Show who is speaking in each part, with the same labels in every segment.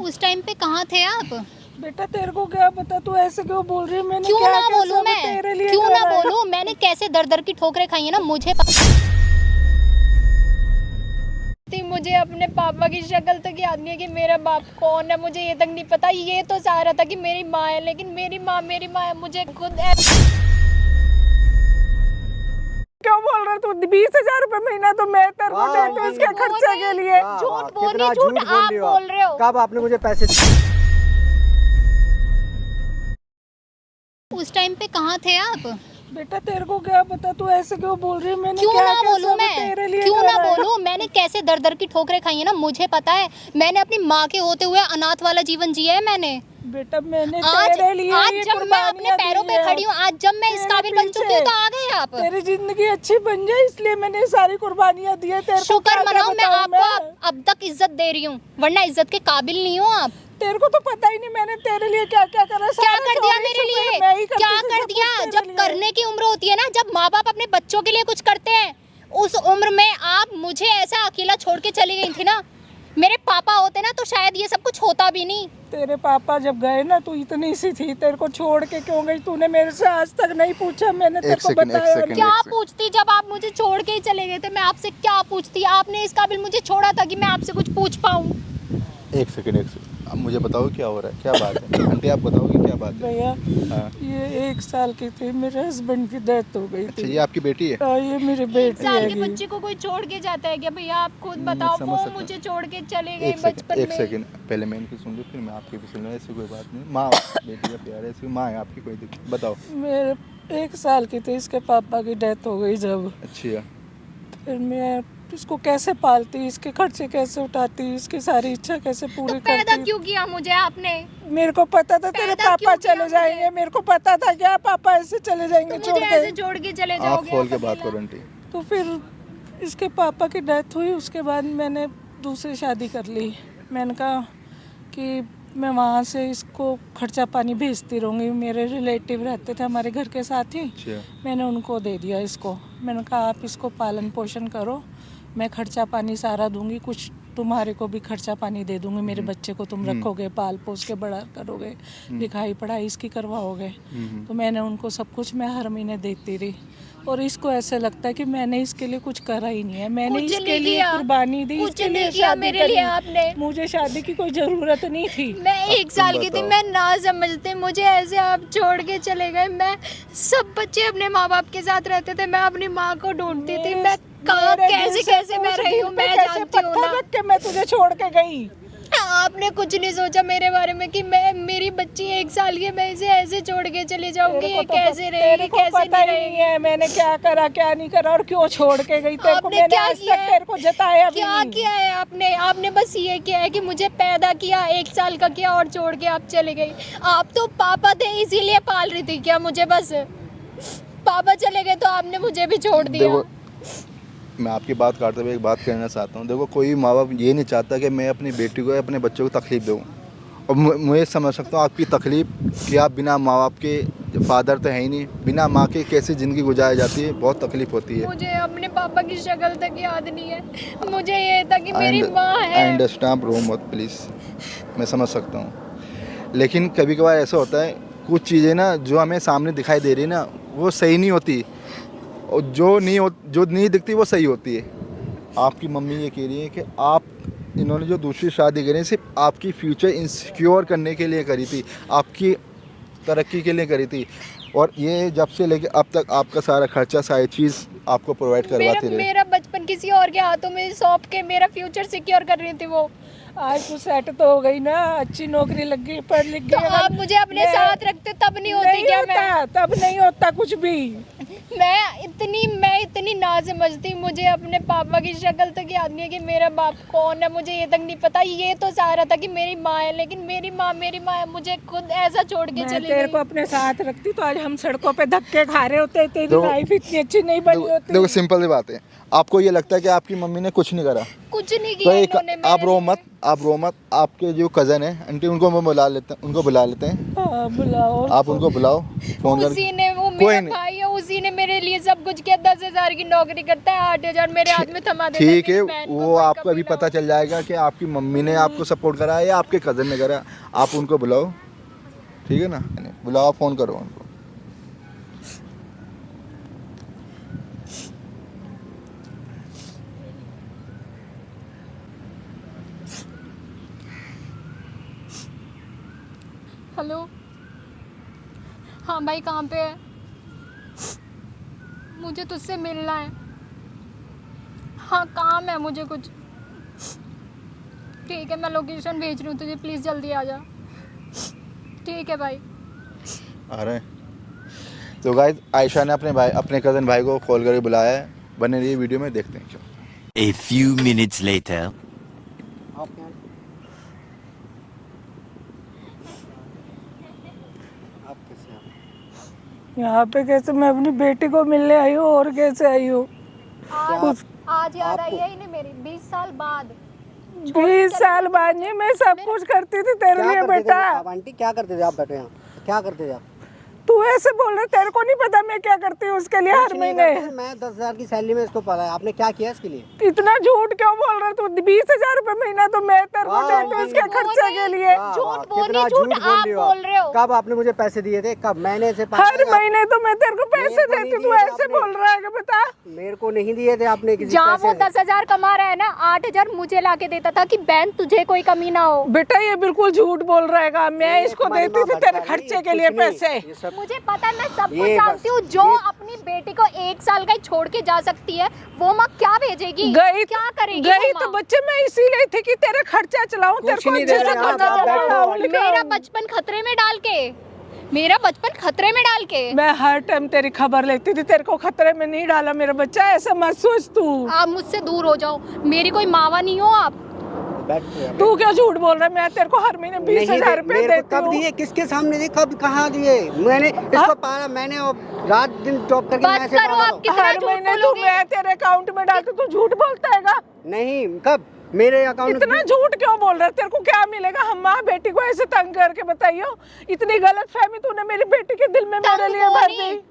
Speaker 1: उस टाइम पे कहाँ थे आप?
Speaker 2: बेटा तेरे को क्या पता, तू ऐसे क्यों बोल रही है? मैंने
Speaker 1: क्यों
Speaker 2: क्या
Speaker 1: ना
Speaker 2: क्या
Speaker 1: बोलूं
Speaker 2: सब
Speaker 1: मैं?
Speaker 2: तेरे लिए
Speaker 1: क्यों ना
Speaker 2: करा है।
Speaker 1: बोलूं? मैंने कैसे दर दर की ठोकरें खाई है ना, मुझे अपने पापा की शक्ल तक याद नहीं है कि मेरा बाप कौन है, मुझे ये तक नहीं पता। ये तो सहारा था कि मेरी माँ है, लेकिन मेरी माँ है, मुझे खुद
Speaker 2: क्यों बोल रहा तू? 20,000 रुपए महीना तो मैं तेरे को देती हूँ इसके खर्चे के लिए।
Speaker 1: झूठ वो नहीं, झूठ आप बोल रहे हो।
Speaker 3: कब आपने मुझे पैसे?
Speaker 1: उस टाइम पे कहाँ थे आप?
Speaker 2: बेटा तेरे को क्या पता, तू ऐसे क्यों बोल रही है? मैंने
Speaker 1: क्यों
Speaker 2: क्या
Speaker 1: ना
Speaker 2: क्या
Speaker 1: बोलूं
Speaker 2: सब
Speaker 1: मैं?
Speaker 2: तेरे लिए
Speaker 1: क्यों ना
Speaker 2: करा है।
Speaker 1: बोलूं? मैंने कैसे दर दर की ठोकरें खाई है ना, मुझे पता है। मैंने अपनी माँ के होते हुए अनाथ वाला जीवन जिया है मैंने।
Speaker 2: बेटा मैंने
Speaker 1: आज
Speaker 2: तेरे लिए
Speaker 1: आज
Speaker 2: ये
Speaker 1: जब मैं अपने
Speaker 2: कुर्बानियां
Speaker 1: पैरों
Speaker 2: दी
Speaker 1: पे
Speaker 2: है।
Speaker 1: खड़ी हूँ, आज जब मैं इस
Speaker 2: तेरे
Speaker 1: काबिल बन चुकी हूँ, तो आ गए आप।
Speaker 2: तेरी जिंदगी अच्छी बन जाए इसलिए मैंने सारी कुर्बानियां दी है। तेरे को
Speaker 1: शुक्र
Speaker 2: क्या
Speaker 1: मनाओ, मैं
Speaker 2: बताऊं
Speaker 1: आपको अब तक इज्जत दे रही हूँ, वरना इज्जत के काबिल नहीं हो आप।
Speaker 2: तेरे को तो पता ही नहीं मैंने तेरे लिए क्या क्या करा।
Speaker 1: क्या कर दिया मेरे लिए?
Speaker 2: मैं ही करती
Speaker 1: क्या
Speaker 2: थी
Speaker 1: कर
Speaker 2: सब
Speaker 1: दिया?
Speaker 2: कुछ तेरे
Speaker 1: जब
Speaker 2: लिए।
Speaker 1: करने की उम्र होती है ना, जब माँ बाप अपने बच्चों के लिए कुछ करते हैं, उस उम्र में आप मुझे ऐसा अकेला छोड़ के चली गई थी ना। मेरे पापा होते ना तो शायद ये सब कुछ होता भी नहीं।
Speaker 2: तेरे पापा जब गए ना, तू इतनी सी थी, तेरे को छोड़ के क्यों गई? तूने मेरे से आज तक नहीं पूछा, मैंने तेरे को बताया नहीं।
Speaker 1: क्या पूछती? जब आप मुझे छोड़ के ही चले गए थे, मैं आपसे क्या पूछती? आपने इस काबिल मुझे छोड़ा था कि मैं आपसे कुछ पूछ पाऊँ।
Speaker 3: एक सेकंड अब मुझे बताओ क्या हो रहा है, क्या बात है? आंटी आप बताओगे क्या बात है?
Speaker 2: भैया
Speaker 3: हाँ।
Speaker 2: ये 1 साल की थी, मेरे हस्बैंड की डेथ हो गई
Speaker 3: अच्छा
Speaker 2: थी।
Speaker 3: ये आपकी बेटी है?
Speaker 2: ये मेरी
Speaker 1: 1
Speaker 2: बेटी
Speaker 1: साल के
Speaker 2: है।
Speaker 1: बच्चे को कोई छोड़ के जाता है क्या भैया? आप खुद
Speaker 3: मैं
Speaker 1: बताओ।
Speaker 3: समझ
Speaker 1: वो
Speaker 3: सकता हूँ।
Speaker 1: मुझे छोड़ के चले गए
Speaker 3: एक सेकंड
Speaker 1: बचपन
Speaker 3: एक
Speaker 1: में।
Speaker 3: सेकंड पहले मैं इनकी सुन लूँ फिर मैं आपकी भी सुन लूँ। ऐसी कोई बात नहीं, माँ बेटी का प्यार है, ऐसी माँ है आपकी, कोई दिक्कत? बताओ।
Speaker 2: मेरे 1 साल की थी, इसके पापा की डेथ हो गई जब।
Speaker 3: अच्छा
Speaker 2: फिर मैं इसको कैसे पालती, इसके खर्चे कैसे उठाती, इसकी सारी इच्छा कैसे
Speaker 1: तो
Speaker 2: पूरी
Speaker 1: पैदा
Speaker 2: करती।
Speaker 1: क्यों किया मुझे आपने?
Speaker 2: मेरे को पता था तेरे
Speaker 1: पैदा
Speaker 2: पापा
Speaker 1: क्यों किया
Speaker 2: चले
Speaker 1: मुझे?
Speaker 2: जाएंगे, मेरे को पता था क्या पापा ऐसे चले
Speaker 1: तो
Speaker 2: जाएंगे
Speaker 1: मुझे
Speaker 2: छोड़
Speaker 1: ऐसे
Speaker 2: के।
Speaker 1: छोड़ के चले
Speaker 3: आँख
Speaker 1: जाओगे
Speaker 3: खोल
Speaker 1: आप
Speaker 3: के बात
Speaker 1: अकेला?
Speaker 3: करो आंटी।
Speaker 2: तो फिर इसके पापा की डेथ हुई, उसके बाद मैंने दूसरी शादी कर ली। मैंने कहा कि मैं वहाँ से इसको खर्चा पानी भेजती रहूँगी। मेरे रिलेटिव रहते थे हमारे घर के साथ ही,
Speaker 3: अच्छा
Speaker 2: मैंने उनको दे दिया इसको। मैंने कहा आप इसको पालन पोषण करो, मैं खर्चा पानी सारा दूंगी, कुछ तुम्हारे को भी खर्चा पानी दे दूंगी। मेरे बच्चे को तुम रखोगे, पाल पोस के बड़ा करोगे, लिखाई पढ़ाई इसकी करवाओगे। तो मैंने उनको सब कुछ मैं हर महीने देती रही। और इसको ऐसे लगता है कि मैंने इसके लिए कुछ करा ही नहीं है। मैंने
Speaker 1: कुछ
Speaker 2: इसके
Speaker 1: नहीं
Speaker 2: लिए
Speaker 1: किया।
Speaker 2: कुर्बानी दी,
Speaker 1: कुछ
Speaker 2: इसके
Speaker 1: नहीं
Speaker 2: लिए
Speaker 1: किया
Speaker 2: शादी
Speaker 1: मेरे
Speaker 2: करी।
Speaker 1: लिए आपने।
Speaker 2: मुझे शादी की कोई जरूरत नहीं थी।
Speaker 1: मैं 1
Speaker 3: तुम
Speaker 1: साल की थी,
Speaker 3: बताओ।
Speaker 1: मैं ना समझते मुझे ऐसे आप छोड़ के चले गए। मैं सब बच्चे अपने माँ बाप के साथ रहते थे, मैं अपनी माँ को ढूंढती थी। मैं कहाँ कैसे कैसे मैं रही हूँ, मैं जानती हूँ ना।
Speaker 2: रख के मैं तुझे छोड़ के गई।
Speaker 1: आपने कुछ नहीं सोचा मेरे बारे में कि मैं, मेरी बच्ची 1 साल की है, मैं इसे ऐसे छोड़ के चली जाऊंगी? ये कैसे रहेगी, कैसे
Speaker 2: पता
Speaker 1: नहीं
Speaker 2: ही नहीं
Speaker 1: रहेगी?
Speaker 2: है मैंने क्या करा क्या नहीं करा और क्यों छोड़ के गई तेरे को।
Speaker 1: आपने
Speaker 2: मैंने
Speaker 1: क्या
Speaker 2: आज
Speaker 1: किया
Speaker 2: तक
Speaker 1: है?
Speaker 2: तेरे को जताया भी
Speaker 1: क्या
Speaker 2: नहीं।
Speaker 1: किया है आपने? आपने बस ये किया है कि मुझे पैदा किया, 1 साल का किया और छोड़ के आप चले गई। आप तो पापा थे इसीलिए पाल रही थी क्या मुझे? बस पापा चले गए तो आपने मुझे भी छोड़ दिया।
Speaker 3: देखो मैं आपकी बात काटते हुए एक बात कहना चाहता हूँ। देखो कोई माँ बाप ये नहीं चाहता कि मैं अपनी बेटी को या अपने बच्चों को तकलीफ़ दूँ। और मैं समझ सकता हूँ आपकी तकलीफ़ कि आप बिना माँ बाप के, फादर तो है ही नहीं, बिना माँ के कैसे ज़िंदगी गुजारी जाती है, बहुत तकलीफ़ होती है।
Speaker 1: मुझे अपने पापा की शक्ल तक याद नहीं है। मुझे ये था कि मेरी माँ
Speaker 3: आई
Speaker 1: है।
Speaker 3: अंडरस्टैंड, रो मत प्लीज़, मैं समझ सकता हूँ। लेकिन कभी कभार ऐसा होता है कुछ चीज़ें ना जो हमें सामने दिखाई दे रही है ना वो सही नहीं होती, और जो नहीं दिखती वो सही होती है। आपकी मम्मी ये कह रही है कि आप, इन्होंने जो दूसरी शादी करी सिर्फ आपकी फ्यूचर इंसिक्योर करने के लिए करी थी, आपकी तरक्की के लिए करी थी, और ये जब से लेके अब तक आपका सारा खर्चा, सारी चीज़ आपको प्रोवाइड करवाती रहे।
Speaker 1: मेरा बचपन किसी और के हाथों में सौंप के मेरा फ्यूचर सिक्योर कर रही थी वो।
Speaker 2: आज तू सेट तो हो गई ना, अच्छी नौकरी लग गई, पढ़ लिख
Speaker 1: तो
Speaker 2: गई।
Speaker 1: आप मुझे अपने साथ रखते तब नहीं होती क्या? मैं
Speaker 2: तब नहीं होता कुछ भी।
Speaker 1: मैं इतनी ना समझती, मुझे अपने पापा की शक्ल तक याद नहीं है कि मेरा बाप कौन है, मुझे ये तक नहीं पता। ये तो सहारा था कि मेरी माँ है, लेकिन मेरी माँ है, मुझे खुद ऐसा छोड़ के चली
Speaker 2: तेरे
Speaker 1: गई।
Speaker 2: को अपने साथ रखती तो आज हम सड़कों पे धक्के खा रहे होते। तेरी लाइफ इतनी अच्छी नहीं बनी होती।
Speaker 3: देखो सिंपल सी बात है, आपको ये लगता है कि आपकी मम्मी ने कुछ नहीं करा,
Speaker 1: कुछ नहीं
Speaker 3: तो
Speaker 1: किया
Speaker 3: एक
Speaker 1: इन्होंने मेरे
Speaker 3: आप रो
Speaker 1: लिए।
Speaker 3: मत, आप रो मत। आपके जो कज़न है आंटी, उनको हम बुला लेते हैं,
Speaker 2: हाँ, बुलाओ
Speaker 3: आप उनको बुलाओ फ़ोन करके।
Speaker 1: उसी ने, वो
Speaker 3: कोई
Speaker 1: मेरा
Speaker 3: नहीं।
Speaker 1: भाई है, उसी ने मेरे लिए सब कुछ किया। 10,000 की नौकरी करता है, 8,000 मेरे हाथ में थमा देता
Speaker 3: ठीक है,
Speaker 1: मेरी बहन को
Speaker 3: वो
Speaker 1: कोई
Speaker 3: आपको
Speaker 1: कमी
Speaker 3: अभी
Speaker 1: ना
Speaker 3: पता
Speaker 1: हो।
Speaker 3: चल जाएगा कि आपकी मम्मी ने आपको सपोर्ट करा है या आपके कज़न ने करा। आप उनको बुलाओ, ठीक है ना, बुलाओ, फ़ोन करो उनको।
Speaker 1: हेलो, हाँ भाई, कहाँ पे है? मुझे तुझसे मिलना है। हाँ, काम है मुझे कुछ। ठीक है, मैं लोकेशन भेज रही हूँ तुझे, प्लीज़ जल्दी आ जा। ठीक है भाई।
Speaker 3: आ रहे हैं। तो गाइस, आयशा ने अपने कज़न भाई को कॉल करके बुलाया है। बने रहिए वीडियो में, देखते हैं क्यों।
Speaker 4: A few minutes later.
Speaker 2: यहाँ पे कैसे मैं अपनी बेटी को मिलने आई हूँ और कैसे आई हूँ?
Speaker 1: आज याद आई है इन्हें मेरी 20 साल बाद।
Speaker 2: 20 साल बाद नहीं, मैं सब कुछ करती थी तेरे लिए बेटा।
Speaker 5: आप आंटी क्या करते थे आप बैठे यहाँ? क्या करते थे आप?
Speaker 2: तू ऐसे बोल रहा, तेरे को नहीं पता मैं क्या करती हूँ उसके लिए हर
Speaker 5: कुछ नहीं
Speaker 2: महीने?
Speaker 5: करते, मैं 10,000 की सैलरी में इसको पाला है। आपने क्या किया इसके लिए?
Speaker 2: इतना झूठ क्यों बोल रहा तू? 20,000 रुपए महीना तो मैं तेरे को
Speaker 5: वाह,
Speaker 2: देती हूँ उसके
Speaker 1: वो
Speaker 2: खर्चे
Speaker 1: नहीं,
Speaker 2: के लिए।
Speaker 5: वाह,
Speaker 1: झूठ
Speaker 5: वाह,
Speaker 1: वो
Speaker 5: कितना
Speaker 1: नहीं, झूठ आप
Speaker 5: रही
Speaker 1: बोल रहे हो।
Speaker 5: कब आपने मुझे पैसे दिए थे? कब मैंने इसे
Speaker 2: हर महीने तो मैं तेरे को पैसे
Speaker 5: मेरे को
Speaker 2: देती
Speaker 5: नहीं
Speaker 2: हूँ, तू
Speaker 5: दिए थे
Speaker 2: ऐसे
Speaker 5: आपने।
Speaker 2: बोल रहा है कि बता।
Speaker 5: मेरे को नहीं दिए थे आपने किसी
Speaker 1: जहाँ वो
Speaker 5: पैसे।
Speaker 1: 10,000 कमा रहा है ना, 8,000 मुझे लाके देता था कि बहन तुझे कोई कमी ना हो।
Speaker 2: बेटा ये बिल्कुल झूठ बोल रहेगा। मैं
Speaker 5: ये
Speaker 2: इसको
Speaker 5: तुम्हारी
Speaker 2: देती
Speaker 5: माँ
Speaker 2: थी तेरे
Speaker 5: भटका रही,
Speaker 2: खर्चे के
Speaker 5: कुछ
Speaker 2: लिए
Speaker 5: नहीं,
Speaker 2: पैसे।
Speaker 5: ये सब
Speaker 1: मुझे पता है, मैं सब कुछ
Speaker 5: ये
Speaker 1: जानती
Speaker 5: बस,
Speaker 1: हूँ। जो
Speaker 5: ये-
Speaker 1: अपनी बेटी को 1 साल का ही छोड़ के जा सकती है, वो माँ क्या भेजेगी?
Speaker 2: गई
Speaker 1: क्या करेगी
Speaker 2: गई
Speaker 1: वो
Speaker 2: तो
Speaker 1: माँ?
Speaker 2: बच्चे मैं इसीलिए थी कि तेरे खर्चा चलाऊं, तेरे को
Speaker 5: नहीं
Speaker 2: अच्छे
Speaker 5: दे
Speaker 2: से
Speaker 5: रहे आप,
Speaker 2: खर्चा
Speaker 5: आप बैठो,
Speaker 2: चलाऊं,
Speaker 5: आप
Speaker 2: लिखाऊं।
Speaker 1: मेरा बचपन खतरे में डाल के, मेरा बचपन खतरे में डाल के।
Speaker 2: मैं हर टाइम तेरी खबर लेती थी, तेरे को खतरे में नहीं डाला मेरा बच्चा, ऐसा मत सोच तू।
Speaker 1: आप मुझसे दूर हो जाओ, मेरी कोई मावा नहीं हो आप।
Speaker 5: बैठो यहाँ पे।
Speaker 2: तू क्यों झूठ बोल रहा है? मैं तेरे को हर महीने 20,000 रुपए
Speaker 5: मेरे को
Speaker 2: देती
Speaker 5: कब
Speaker 2: हूँ।
Speaker 5: दिए? किसके सामने दिए? कब कहाँ दिए? मैंने इसको पाला, मैंने रात दिन जॉब करके
Speaker 1: बस
Speaker 5: मैं इसे
Speaker 1: करो
Speaker 5: पाला
Speaker 1: आप,
Speaker 5: हूँ।
Speaker 1: कितना
Speaker 2: हर
Speaker 1: झूठ
Speaker 2: महीने तू
Speaker 1: बोलोगे?
Speaker 2: मैं तेरे अकाउंट में डालती, तू झूठ बोलता हैगा।
Speaker 5: नहीं, कब मेरे अकाउंट
Speaker 2: इतना झूठ क्यों बोल रहा है? तेरे को क्या मिलेगा? हम माँ बेटी को ऐसे तंग करके बताइयो। इतनी गलत फहमी तूने मेरी बेटी के दिल में मेरे
Speaker 1: तंग
Speaker 2: लिए
Speaker 1: वो
Speaker 2: भर
Speaker 1: नहीं,
Speaker 2: दी।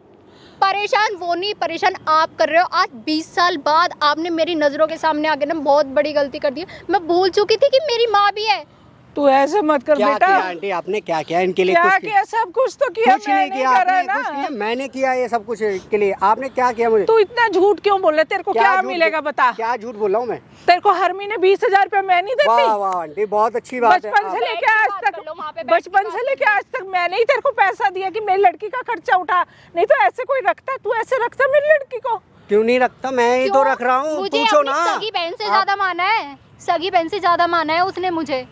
Speaker 1: परेशान वो नहीं, परेशान आप कर रहे हो। आज 20 साल बाद आपने मेरी नजरों के सामने आके ना बहुत बड़ी गलती कर दी है। मैं भूल चुकी थी कि मेरी माँ भी है।
Speaker 2: तू ऐसे मत कर
Speaker 5: क्या
Speaker 2: बेटा।
Speaker 5: किया आंटी? आपने क्या किया इनके लिए?
Speaker 2: क्या
Speaker 5: कुछ
Speaker 2: किया? सब कुछ तो किया,
Speaker 5: कुछ नहीं किया
Speaker 2: करा
Speaker 5: आपने, कुछ किया
Speaker 2: ना।
Speaker 5: मैंने किया ये सब कुछ के लिए। आपने क्या किया मुझे?
Speaker 2: तू इतना झूठ क्यों बोल रहा है? तेरे को क्या
Speaker 5: झूठ
Speaker 2: मिलेगा
Speaker 5: बोल-
Speaker 2: बता?
Speaker 5: क्या झूठ बोल रहा हूँ मैं?
Speaker 2: तेरे को हर महीने 20,000 रुपए मैं नहीं
Speaker 5: वाह
Speaker 2: देती?
Speaker 5: वाह आंटी, बहुत अच्छी बात है।
Speaker 2: बचपन से
Speaker 5: आप-
Speaker 2: लेके
Speaker 1: बैठ के
Speaker 2: आज
Speaker 1: बात
Speaker 2: तक,
Speaker 1: कर लो, वहाँ पे बैठ के
Speaker 2: बचपन
Speaker 1: बात
Speaker 2: से
Speaker 1: कर
Speaker 2: लेके आज तक मैंने ही तेरे को पैसा दिया कि मेरी लड़की का खर्चा उठा। नहीं तो ऐसे कोई रखता है? तू ऐसे रखता मेरी लड़की को?
Speaker 5: क्यों नहीं रखता? मैं ही तो
Speaker 1: क्यों?
Speaker 5: रख रहा हूँ,
Speaker 1: मुझे
Speaker 5: पूछो
Speaker 1: अपनी
Speaker 5: ना।
Speaker 1: सगी बहन से ज्यादा माना है, सगी बहन से ज्यादा माना है उसने मुझे।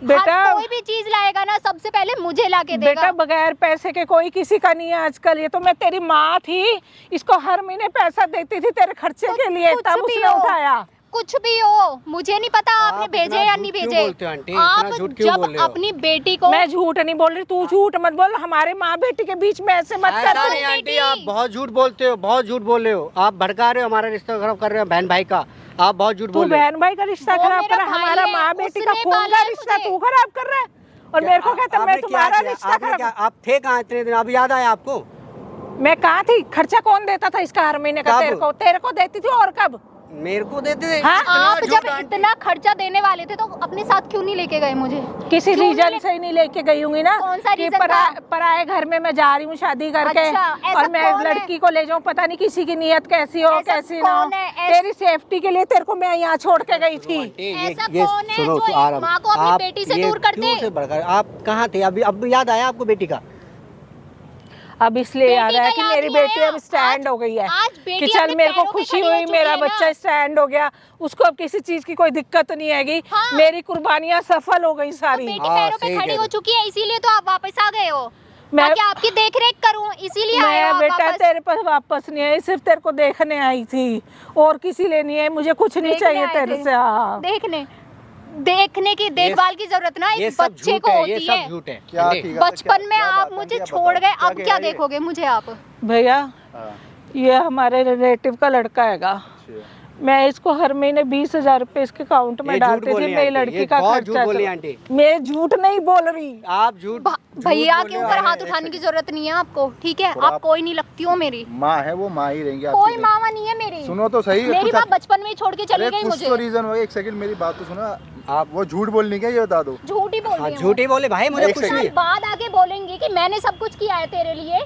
Speaker 2: बेटा
Speaker 1: हर कोई भी चीज लाएगा ना, सबसे पहले मुझे लाके देगा।
Speaker 2: बेटा बगैर पैसे के कोई किसी का नहीं है आजकल। ये तो मैं तेरी माँ थी, इसको हर महीने पैसा देती थी तेरे खर्चे के लिए,
Speaker 1: कुछ
Speaker 2: तब
Speaker 1: भी
Speaker 2: उसने
Speaker 1: हो,
Speaker 2: उठाया।
Speaker 1: कुछ भी हो, मुझे नहीं पता आपने
Speaker 5: आप
Speaker 1: भेजे
Speaker 5: इतना
Speaker 1: या
Speaker 5: झूठ
Speaker 1: नहीं
Speaker 5: क्यों
Speaker 1: भेजे।
Speaker 5: बोलते हो आंटी? इतना
Speaker 1: आप
Speaker 5: झूठ क्यों बोल
Speaker 1: जब
Speaker 5: रहे हो?
Speaker 1: अपनी बेटी को,
Speaker 2: मैं झूठ नहीं बोल रही, तू झूठ मत बोल। हमारे माँ बेटी के बीच में ऐसे मत
Speaker 5: ऐसा
Speaker 2: कर।
Speaker 5: नहीं आंटी,
Speaker 1: बेटी।
Speaker 5: आप बहुत झूठ बोलते हो, बहुत झूठ बोल रहे हो। आप भड़का रहे हो, हमारा रिश्ता खराब कर रहे हो बहन भाई का। आप बहुत झूठ
Speaker 2: तू
Speaker 5: बोल रहे हो।
Speaker 2: बहन भाई का रिश्ता
Speaker 1: वो
Speaker 2: खराब
Speaker 1: मेरा
Speaker 2: कर रहा है,
Speaker 1: भाई
Speaker 2: हमारा
Speaker 1: है,
Speaker 2: माँ बेटी का
Speaker 1: उसने
Speaker 2: खून
Speaker 1: पाला
Speaker 2: का
Speaker 1: है
Speaker 2: रिश्ता
Speaker 1: मुझे।
Speaker 2: तू खराब कर रहा है और मेरे को कहता है मैं
Speaker 5: आपने क्या
Speaker 2: तुम्हारा
Speaker 5: किया?
Speaker 2: रिश्ता
Speaker 5: आपने क्या?
Speaker 2: खराब।
Speaker 5: आप थे कहाँ इतने दिन? अब याद आया आपको?
Speaker 2: मैं कहाँ थी? खर्चा कौन देता था इसका हर महीने का?
Speaker 5: कब?
Speaker 2: तेरे को देती थी। और कब?
Speaker 5: मेरे को देते थे?
Speaker 2: हाँ,
Speaker 5: इतना
Speaker 1: आप
Speaker 5: झूठ
Speaker 1: जब
Speaker 5: आंटी।
Speaker 1: इतना खर्चा देने वाले थे तो अपने साथ क्यों नहीं लेके गए मुझे?
Speaker 2: किसी
Speaker 1: क्यों नहीं
Speaker 2: रीजन
Speaker 1: ले-
Speaker 2: से ही नहीं लेके गई होंगी ना
Speaker 1: कौन सा
Speaker 2: कि
Speaker 1: reason था?
Speaker 2: पराए घर में मैं जा रही हूँ शादी करके।
Speaker 1: अच्छा, ऐसा
Speaker 2: और मैं
Speaker 1: कौन है?
Speaker 2: लड़की को ले जाऊँ, पता नहीं किसी की नीयत कैसी हो
Speaker 1: ऐसा
Speaker 2: कैसी ना हो।
Speaker 1: कौन है?
Speaker 2: तेरी सेफ्टी के लिए तेरे को मैं यहाँ छोड़ के गई थी।
Speaker 5: आंटी,
Speaker 1: ऐसा कौन है जो एक
Speaker 5: आराम।
Speaker 1: माँ को अपनी
Speaker 5: आप
Speaker 1: बेटी से
Speaker 5: ये
Speaker 1: दूर कर
Speaker 5: क्यों
Speaker 1: दे?
Speaker 5: से भड़का? आप कहाँ थे? अभी अब याद आया आपको बेटी का?
Speaker 2: अब इसलिए याद
Speaker 1: बेटी
Speaker 2: आया
Speaker 1: का
Speaker 2: कि
Speaker 1: याद
Speaker 2: मेरी
Speaker 1: नहीं
Speaker 2: बेटी
Speaker 1: आया।
Speaker 2: अब स्टैंड हो गई है
Speaker 1: आज बेटी
Speaker 2: कि चल
Speaker 1: अपने
Speaker 2: मेरे को
Speaker 1: पैरों पे
Speaker 2: खुशी
Speaker 1: खड़ी हो
Speaker 2: हुई,
Speaker 1: चुकी
Speaker 2: मेरा
Speaker 1: है ना।
Speaker 2: बच्चा स्टैंड हो गया, उसको अब किसी चीज की कोई दिक्कत नहीं आएगी।
Speaker 1: हाँ।
Speaker 2: मेरी कुर्बानियां सफल हो गई
Speaker 1: अब
Speaker 2: सारी।
Speaker 1: बेटी
Speaker 5: हाँ,
Speaker 1: पैरों पे
Speaker 5: सही
Speaker 1: खड़ी
Speaker 5: कह
Speaker 1: हो
Speaker 5: रहे।
Speaker 1: चुकी है, इसीलिए तो आप वापस आ गए हो।
Speaker 2: मैं-
Speaker 1: ताकि आपकी देखरेख करूं, इसीलिए आए हो
Speaker 2: मैं
Speaker 1: आप
Speaker 2: बेटा
Speaker 1: वापस।
Speaker 2: तेरे पास वापस नहीं आई, सिर्फ तेरे को देखने आई थी और किसी लिए नहीं आई। मुझे कुछ नहीं
Speaker 1: देखने
Speaker 2: चाहिए
Speaker 1: आए
Speaker 2: तेरे
Speaker 1: थे।
Speaker 2: से। हाँ,
Speaker 1: देखने की देखभाल की जरूरत ना
Speaker 5: ये
Speaker 1: एक
Speaker 5: सब
Speaker 1: बच्चे
Speaker 5: झूठ
Speaker 1: को
Speaker 5: है, ये
Speaker 1: होती
Speaker 5: सब
Speaker 1: है।
Speaker 5: झूठ है।
Speaker 3: क्या
Speaker 5: आंटी,
Speaker 3: ठीक है?
Speaker 1: बचपन में
Speaker 3: क्या
Speaker 1: आप
Speaker 3: बात है?
Speaker 1: मुझे
Speaker 3: क्या
Speaker 1: छोड़
Speaker 3: बताओ?
Speaker 1: गए, अब
Speaker 3: कह
Speaker 1: क्या
Speaker 3: रही है?
Speaker 1: देखोगे मुझे आप?
Speaker 2: भैया
Speaker 3: हाँ,
Speaker 2: ये हमारे रिलेटिव का लड़का हैगा। मैं इसको हर महीने 20,000 रुपए इसके अकाउंट में
Speaker 5: ये
Speaker 2: डालती
Speaker 5: झूठ
Speaker 2: थी,
Speaker 5: बोली
Speaker 2: मेरी
Speaker 5: आंटी,
Speaker 2: लड़की
Speaker 5: ये
Speaker 2: का
Speaker 5: बहुत झूठ
Speaker 2: खर्चा
Speaker 5: बोली
Speaker 2: चला।
Speaker 5: आंटी।
Speaker 2: मैं झूठ नहीं बोल रही।
Speaker 5: आप झूठ
Speaker 1: भैया
Speaker 5: झूठ
Speaker 1: के
Speaker 5: बोल
Speaker 1: ऊपर
Speaker 5: रहे
Speaker 1: हाथ
Speaker 5: हैं।
Speaker 1: उठाने की जरूरत नहीं है आपको, ठीक है?
Speaker 3: थोड़ा
Speaker 1: आप कोई नहीं लगती हो मेरी,
Speaker 3: माँ है वो माँ ही रहेंगी
Speaker 1: कोई
Speaker 3: आपकी।
Speaker 1: मामा नहीं है मेरी।
Speaker 3: सुनो तो सही,
Speaker 1: मेरी
Speaker 3: कुछ
Speaker 1: माँ बचपन में ही छोड़ के चली
Speaker 3: अरे
Speaker 1: गई
Speaker 3: कुछ
Speaker 1: मुझे।
Speaker 3: तो रीजन होगा। एक सेकंड मेरी बात तो सुनो।
Speaker 5: आप
Speaker 3: वो झूठ बोलने का ये बता दो।
Speaker 1: झूठ ही बोल
Speaker 5: हाँ,
Speaker 1: रही हूँ।
Speaker 5: झूठ ही बोले भाई, मुझे
Speaker 3: एक
Speaker 5: कुछ
Speaker 3: सेकंड।
Speaker 5: नहीं।
Speaker 1: साल बाद आके बोलेंगी कि मैंने सब कुछ किया है तेरे लिए।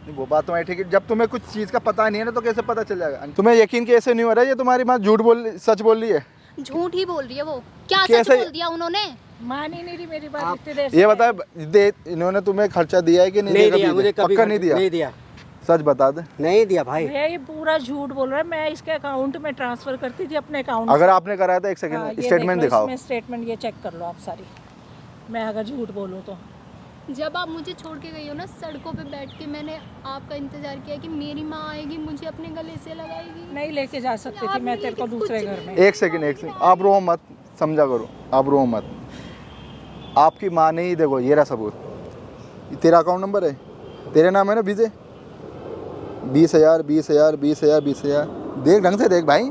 Speaker 3: नहीं, वो बात तो है ठीक है। जब तुम्हें कुछ चीज का पता नहीं है ना तो कैसे पता चल जाएगा? तुम्हें यकीन कैसे नहीं हो रहा है ये तुम्हारी माँ झूठ बोल सच बोल रही है?
Speaker 1: झूठ ही बोल रही है वो। क्या सच
Speaker 3: कैसे?
Speaker 1: बोल दिया उन्होंने?
Speaker 2: मान ही नहीं रही मेरी बात
Speaker 5: आप-
Speaker 2: इतनी देर से।
Speaker 3: ये बता, इन्होंने तुम्हें खर्चा दिया है कि नहीं?
Speaker 5: नहीं
Speaker 3: कभी
Speaker 5: दिया मुझे, कभी
Speaker 3: पक्का नहीं दिया?
Speaker 5: नहीं दिया,
Speaker 3: सच बता दे।
Speaker 5: नहीं दिया भाई।
Speaker 2: भैया ये पूरा झूठ बोल रहा है। मैं इसके अकाउंट में ट्रांसफर करती थी अपने अकाउंट
Speaker 3: अगर आपने कराया था, एक
Speaker 2: हाँ,
Speaker 3: सेकंड
Speaker 2: ये
Speaker 3: स्टेटमेंट
Speaker 2: देख लो,
Speaker 3: दिखाओ।
Speaker 2: इसमें स्टेटमेंट ये चेक कर लो आप सारी। मैं अगर झूठ बोलूँ तो
Speaker 1: जब आप मुझे छोड़ के गई हो ना, सड़कों पे बैठ के मैंने आपका इंतजार किया कि मेरी माँ आएगी, मुझे अपने गले से लगाएगी।
Speaker 2: नहीं लेके जा सकती थी मैं तेरे को दूसरे घर में।
Speaker 3: एक सेकंड आप रो मत, समझा करो, आप रो मत। आपकी माँ ने ही, देखो ये रहा सबूत, ये तेरा अकाउंट नंबर है, तेरे नाम है ना विजय? 20,000 20,000 20,000 20,000 देख, ढंग से देख भाई,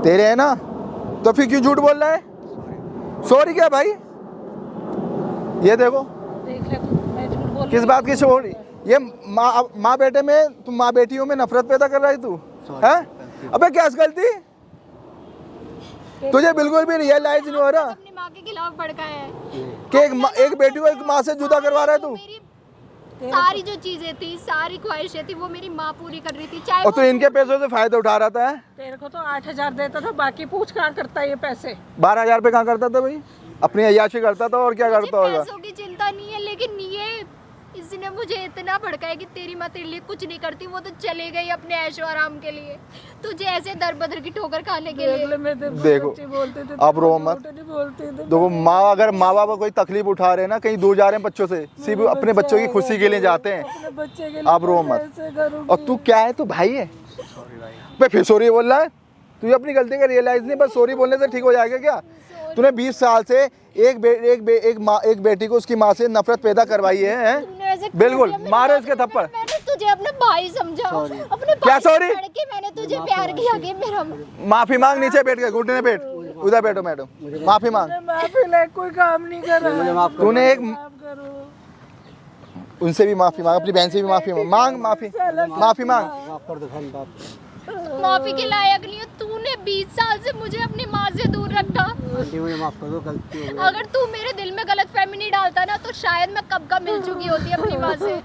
Speaker 3: तेरे है ना? तो फिर क्यों झूठ बोल रहा है? सॉरी क्या भाई? ये देखो
Speaker 2: देख ले तू, मैं झूठ बोल
Speaker 3: किस बात की सॉरी? ये माँ बेटे में, तुम माँ बेटियों में नफरत पैदा कर रहा है तू, हैं? अबे क्या गलती? तुझे बिल्कुल भी रियलाइज नहीं हो रहा
Speaker 1: अपनी माँ के खिलाफ भड़काया है।
Speaker 3: कि एक बेटी को एक माँ से जुदा करवा रहा है तू?
Speaker 1: मेरी सारी जो चीजें थी, सारी ख्वाहिशें थी, वो मेरी माँ पूरी कर रही थी। चाहे
Speaker 3: और तू इनके पैसों से फायदा उठा रहा था?
Speaker 2: तेरे को तो 8,000 देता था, बाकी पूछ कहाँ करता है ये पैसे।
Speaker 3: 12,000 पे कहाँ करता था भाई? अपनी अय्याशी करता था और क्या
Speaker 1: मुझे
Speaker 3: करता होगा?
Speaker 1: पैसों की चिंता नहीं है, लेकिन ये इसने मुझे इतना भड़काया कि तेरी माँ तेरे लिए कुछ नहीं करती, वो तो चले गई अपने ऐशो आराम के लिए, तुझे ऐसे दर बदर की ठोकर खाने के
Speaker 2: देख
Speaker 1: लिए।
Speaker 2: ले, मैं तेरे को
Speaker 3: देखो,
Speaker 2: सच्ची बोलते थे,
Speaker 3: आप रो मत।
Speaker 2: झूठ नहीं बोलते थे।
Speaker 3: देखो माँ, अगर माँ बाप कोई तकलीफ उठा रहे हैं ना, कहीं दूर जा रहे हैं बच्चों से, सिर्फ अपने बच्चों की खुशी के लिए जाते हैं।
Speaker 2: अपने बच्चे के लिए
Speaker 3: आप रो मत।
Speaker 2: ऐसे करूंगी।
Speaker 3: और तू क्या है? तू भाई है? भाई फिर सॉरी बोल रहा है? तुझे अपनी गलती का रियलाइज नहीं, बस सॉरी बोलने से ठीक हो जाएगा क्या? तूने 20 साल से एक बेटी को उसकी माँ से नफरत पैदा करवाई है?
Speaker 1: तूने ऐसे क्यों
Speaker 3: बिल्कुल,
Speaker 1: किया? मेरी
Speaker 3: मारो
Speaker 1: बात
Speaker 3: इसके
Speaker 1: सुन,
Speaker 3: थप्पड़।
Speaker 1: मैंने तुझे अपना भाई समझा, अपने
Speaker 3: क्या
Speaker 1: भाई से
Speaker 3: sorry?
Speaker 1: लड़ के मैंने तुझे प्यार किया कि मेरा
Speaker 3: माफी मांग, नीचे बैठ के, घुटने बैठ, उधर बैठो मैडम, माफी मांग।
Speaker 2: मैं माफी लायक कोई काम नहीं कर रहा।
Speaker 5: मुझे माफ करो।
Speaker 3: तूने एक
Speaker 2: माफ करो।
Speaker 3: उनसे भी माफी मांग, अपनी बहन से भी माफी मांग, माफी मांग।
Speaker 5: माफ कर दो बहन, बाप।
Speaker 1: माफी के लायक नहीं हो। तूने 20 साल से मुझे अपनी माँ से दूर रखा।
Speaker 5: आंटी मुझे माफ कर दो, गलती हो गई।
Speaker 1: अगर तू मेरे दिल में गलतफहमी नहीं डालता ना, तो शायद मैं कब का मिल चुकी होती अपनी माँ से।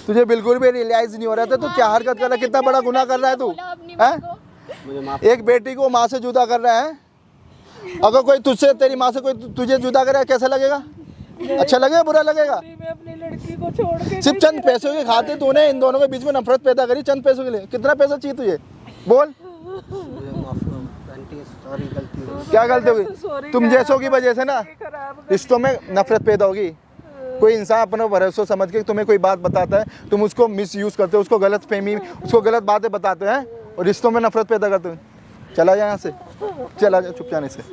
Speaker 3: तुझे बिल्कुल भी रियलाइज नहीं हो रहा था तू क्या हरकत कर रहा है? कितना बड़ा गुनाह कर रहा है तू,
Speaker 1: बोला अपनी माँ
Speaker 3: हैं?
Speaker 1: को।
Speaker 5: मुझे माफ।
Speaker 3: एक बेटी को माँ से जुदा कर रहा है। अगर कोई तुझसे, तेरी माँ से कोई तुझे जुदा करे, कैसा लगेगा? अच्छा लगेगा, बुरा लगेगा?
Speaker 2: मैं अपनी लड़की को छोड़ के
Speaker 3: सिर्फ चंद पैसों के खातिर तूने इन दोनों के बीच में नफरत पैदा करी, चंद पैसों के लिए। कितना पैसा चाहिए तुझे? बोल,
Speaker 5: मुझे माफ करो आंटी, सॉरी, गलती हो गई।
Speaker 3: क्या गलती होगी? तुम जैसों की वजह से ना रिश्तों में नफरत पैदा होगी। कोई इंसान अपना भरोसा समझ के तुम्हें कोई बात बताता है, तुम उसको मिस यूज करते हो, उसको गलत फहमी, उसको गलत बातें बताते हैं और रिश्तों में नफरत पैदा करते हो। चला जा यहाँ से, चला जा चुप जाने से।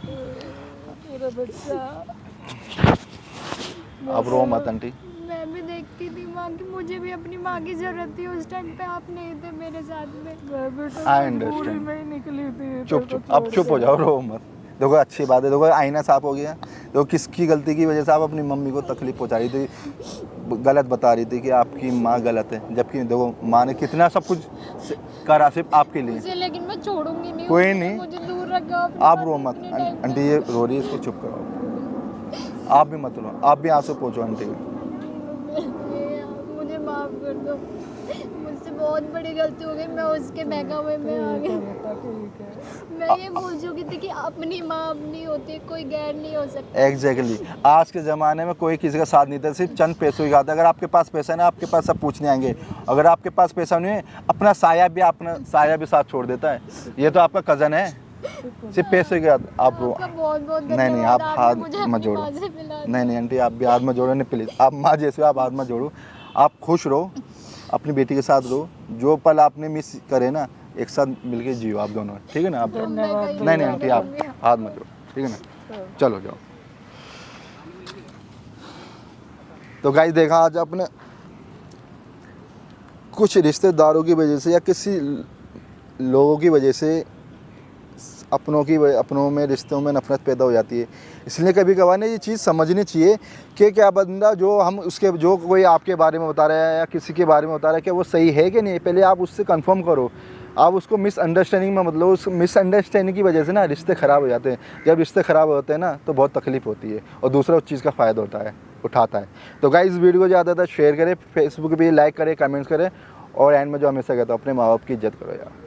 Speaker 2: मेरा बच्चा।
Speaker 3: अब रो मत आंटी।
Speaker 1: मैं भी देखती थी माँ की, मुझे भी अपनी माँ की जरूरत थी। उस टाइम पे आप नहीं थे मेरे साथ में।
Speaker 2: मैं बेटा
Speaker 3: आई
Speaker 2: पूरी
Speaker 3: अंडरस्टैंड।
Speaker 2: में ही निकली थी।
Speaker 3: चुप चुप, अब चुप हो जाओ, रो मत। देखो अच्छी बात है, देखो आईना साफ हो गया। देखो किसकी गलती की वजह से आप अपनी मम्मी को तकलीफ पहुंचा रही थी, गलत बता रही थी कि आपकी माँ गलत है, जबकि देखो माँ ने कितना सब कुछ करा सिर्फ आपके लिए।
Speaker 1: उसे लेकिन मैं छोड़ूंगी नहीं।
Speaker 3: कोई
Speaker 1: उसने
Speaker 3: नहीं।
Speaker 1: मुझे दूर रखा अपने
Speaker 3: आप
Speaker 1: पास
Speaker 3: रो मत
Speaker 1: अपने टाइम पे।
Speaker 3: आंटी, ये रो रही है, इसको चुप करो। आप भी मत रो, आप भी आंसू पोंछो आंटी को।
Speaker 1: मुझे माफ कर दो, मुझसे बहुत बड़ी गलती हो गई। मैं उसके बहकावे में आ गई। मैं ये भूल चुकी थी कि अपनी माँ अपनी होती है, कोई गैर नहीं हो सकता।
Speaker 3: एग्जैक्टली आज के ज़माने में कोई किसी का साथ नहीं था, सिर्फ चंद पैसों की बात है। अगर आपके पास पैसा है ना, आपके पास सब पूछने आएंगे। अगर आपके पास पैसा नहीं है, अपना साया भी साथ छोड़ देता है। ये तो आपका कज़न है, सिर्फ पैसे की बात। आप रो,
Speaker 1: आपका बहुत बहुत
Speaker 3: नहीं आप
Speaker 1: धन्यवाद,
Speaker 3: हाथ
Speaker 1: आपने मुझे
Speaker 3: मत
Speaker 1: अपनी
Speaker 3: जोड़ो।
Speaker 1: माँ से मिला दिया।
Speaker 3: नहीं आंटी, आप भी हाथ मत जोड़ो, नहीं प्लीज़। आप माँ जैसे हो, आप हाथ मत जोड़ो। आप खुश रहो, अपनी बेटी के साथ रहो। जो पल आपने मिस करे ना, एक साथ मिलके जियो आप दोनों, ठीक है ना? आप जाओ।
Speaker 1: मैं कहीं
Speaker 3: नहीं
Speaker 1: नहीं
Speaker 3: आंटी, आप
Speaker 1: जाऊंगी।
Speaker 3: हाथ मत जोड़ो, ठीक है ना? चलो जाओ। तो गाइस देखा, आज आपने कुछ रिश्तेदारों की वजह से या किसी लोगों की वजह से अपनों में रिश्तों में नफरत पैदा हो जाती है। इसलिए कभी कभार ना ये चीज़ समझनी चाहिए कि क्या बंदा जो हम उसके जो कोई आपके बारे में बता रहा है या किसी के बारे में बता रहा है, क्या वो सही है कि नहीं, पहले आप उससे कंफर्म करो। आप उसको मिसअंडरस्टैंडिंग में मतलब उस मिसअंडरस्टैंडिंग की वजह से ना रिश्ते ख़राब हो जाते हैं। जब रिश्ते ख़राब होते हैं ना तो बहुत तकलीफ़ होती है और दूसरा उस चीज़ का फ़ायदा उठाता है। तो गाइस इस वीडियो को ज़्यादा शेयर करें, फेसबुक पे लाइक करें, कमेंट्स करें और एंड में जो हमेशा कहता हूँ अपने माँ बाप की इज्जत करो यार।